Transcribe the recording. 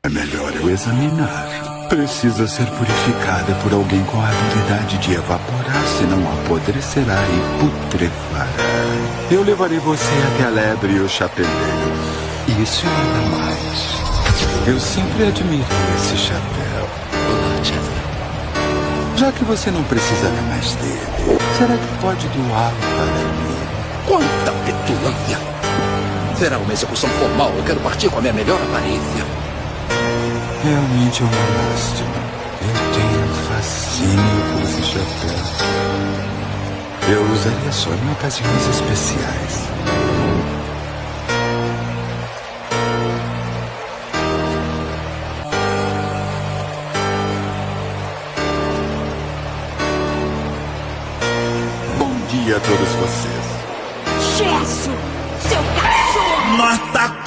É melhor eu examinar. Precisa ser purificada por alguém com a habilidade de evaporar, senão apodrecerá e putrefará. Eu levarei você até a lebre e o chapeleiro. Isso e nada mais. Eu sempre admirei esse chapéu. Olá, Chester. Já que você não precisará mais dele, será que pode doá-lo para mim? Quanta petulância! Será uma execução formal. Eu quero partir com a minha melhor aparência. Realmente é uma lástima. Eu tenho um fascínio por esse chapéu. Eu usaria só em ocasiões especiais. Bom dia a todos vocês. Gesso, seu cachorro! Mata